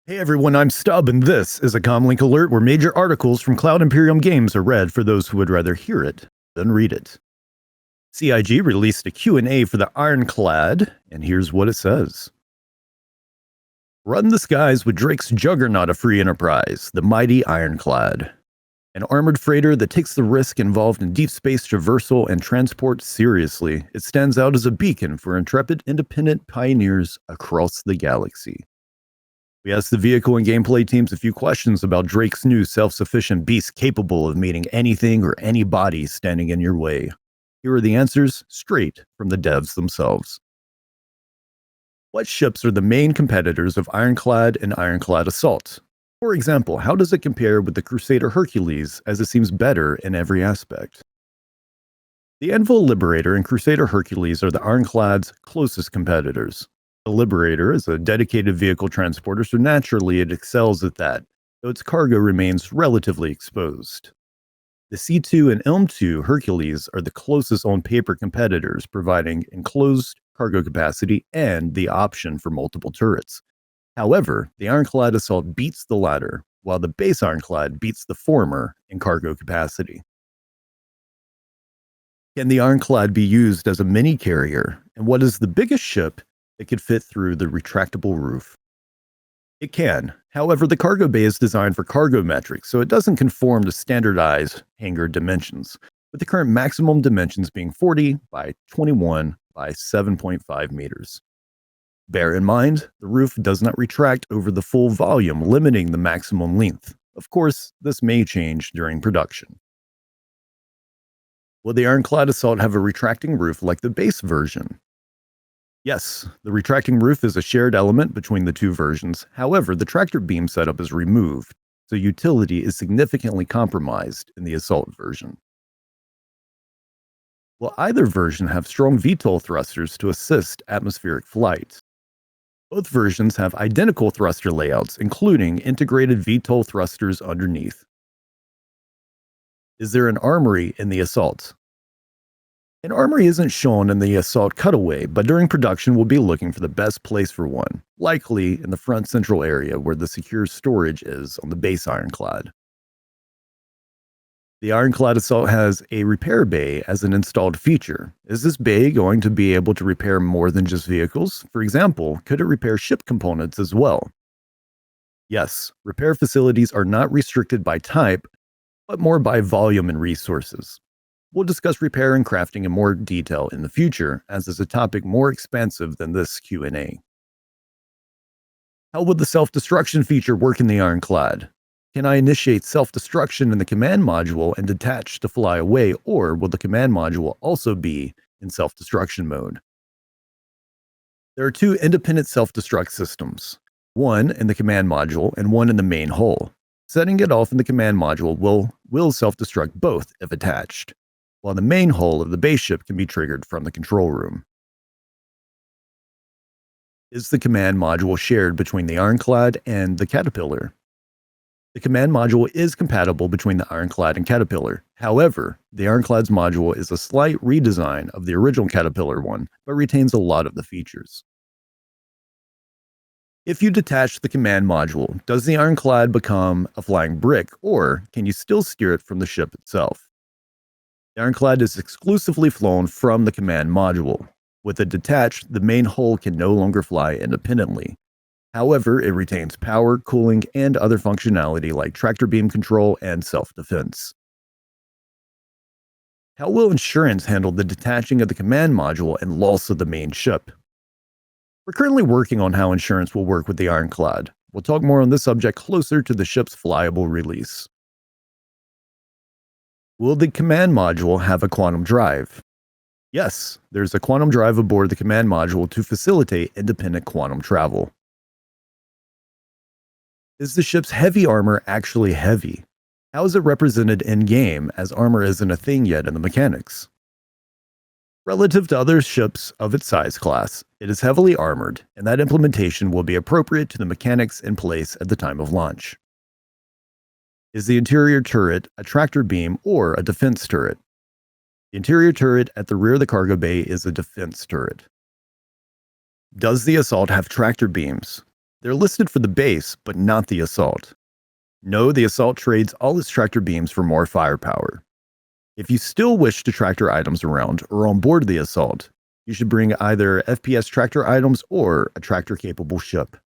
Hey everyone, I'm Stubb, and this is a CommLink Alert where major articles from Cloud Imperium Games are read for those who would rather hear it than read it. CIG released a Q&A for the Ironclad, and here's what it says. Run the skies with Drake's juggernaut of free enterprise, the mighty Ironclad. An armored freighter that takes the risk involved in deep space traversal and transport seriously, it stands out as a beacon for intrepid independent pioneers across the galaxy. We asked the vehicle and gameplay teams a few questions about Drake's new self-sufficient beast capable of meeting anything or anybody standing in your way. Here are the answers, straight from the devs themselves. What ships are the main competitors of Ironclad and Ironclad Assault? For example, how does it compare with the Crusader Hercules, as it seems better in every aspect? The Anvil Liberator and Crusader Hercules are the Ironclad's closest competitors. The Liberator is a dedicated vehicle transporter, so naturally it excels at that, though its cargo remains relatively exposed. The C2 and Elm-2 Hercules are the closest on-paper competitors, providing enclosed cargo capacity and the option for multiple turrets. However, the Ironclad Assault beats the latter, while the base Ironclad beats the former in cargo capacity. Can the Ironclad be used as a mini-carrier, and what is the biggest ship that could fit through the retractable roof? It can. However, the cargo bay is designed for cargo metrics, so it doesn't conform to standardized hangar dimensions, with the current maximum dimensions being 40 by 21 by 7.5 meters. Bear in mind, the roof does not retract over the full volume, limiting the maximum length. Of course, this may change during production. Will the Ironclad Assault have a retracting roof like the base version? Yes, the retracting roof is a shared element between the two versions. However, the tractor beam setup is removed, so utility is significantly compromised in the Assault version. Will either version have strong VTOL thrusters to assist atmospheric flight? Both versions have identical thruster layouts, including integrated VTOL thrusters underneath. Is there an armory in the Assault? An armory isn't shown in the Assault cutaway, but during production we'll be looking for the best place for one, likely in the front central area where the secure storage is on the base Ironclad. The Ironclad Assault has a repair bay as an installed feature. Is this bay going to be able to repair more than just vehicles? For example, could it repair ship components as well? Yes, repair facilities are not restricted by type, but more by volume and resources. We'll discuss repair and crafting in more detail in the future, as is a topic more expansive than this Q&A. How will the self-destruction feature work in the Ironclad? Can I initiate self-destruction in the command module and detach to fly away, or will the command module also be in self-destruction mode? There are two independent self-destruct systems, one in the command module and one in the main hull. Setting it off in the command module will self-destruct both if attached, while the main hull of the base ship can be triggered from the control room. Is the command module shared between the Ironclad and the Caterpillar? The command module is compatible between the Ironclad and Caterpillar. However, the Ironclad's module is a slight redesign of the original Caterpillar one, but retains a lot of the features. If you detach the command module, does the Ironclad become a flying brick, or can you still steer it from the ship itself? The Ironclad is exclusively flown from the command module. With it detached, the main hull can no longer fly independently. However, it retains power, cooling, and other functionality like tractor beam control and self-defense. How will insurance handle the detaching of the command module and loss of the main ship? We're currently working on how insurance will work with the Ironclad. We'll talk more on this subject closer to the ship's flyable release. Will the command module have a quantum drive? Yes, there's a quantum drive aboard the command module to facilitate independent quantum travel. Is the ship's heavy armor actually heavy? How is it represented in-game, as armor isn't a thing yet in the mechanics? Relative to other ships of its size class, it is heavily armored, and that implementation will be appropriate to the mechanics in place at the time of launch. Is the interior turret a tractor beam or a defense turret? The interior turret at the rear of the cargo bay is a defense turret. Does the Assault have tractor beams? They're listed for the base, but not the assault. No, the assault trades all its tractor beams for more firepower. If you still wish to tractor items around or on board the assault, you should bring either FPS tractor items or a tractor-capable ship.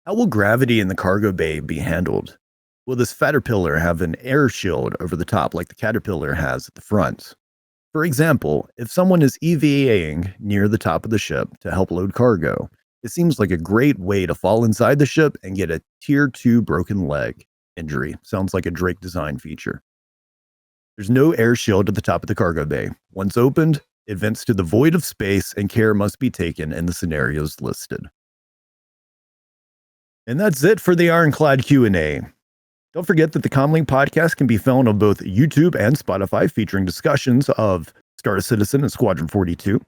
How will gravity in the cargo bay be handled? Will this Caterpillar have an air shield over the top like the Caterpillar has at the front? For example, if someone is EVAing near the top of the ship to help load cargo, it seems like a great way to fall inside the ship and get a Tier 2 broken leg injury. Sounds like a Drake design feature. There's no air shield at the top of the cargo bay. Once opened, it vents to the void of space, and care must be taken in the scenarios listed. And that's it for the Ironclad Q&A. Don't forget that the CommLink Podcast can be found on both YouTube and Spotify, featuring discussions of Star Citizen and Squadron 42.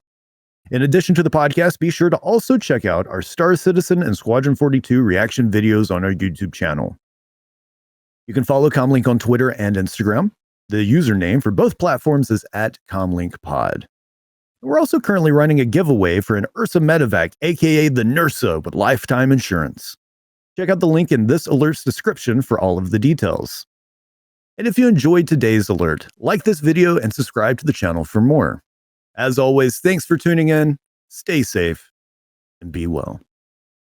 In addition to the podcast, be sure to also check out our Star Citizen and Squadron 42 reaction videos on our YouTube channel. You can follow CommLink on Twitter and Instagram. The username for both platforms is @CommLinkPod. We're also currently running a giveaway for an Ursa Medevac, aka the Nursa, with lifetime insurance. Check out the link in this alert's description for all of the details. And if you enjoyed today's alert, like this video and subscribe to the channel for more. As always, thanks for tuning in, stay safe, and be well.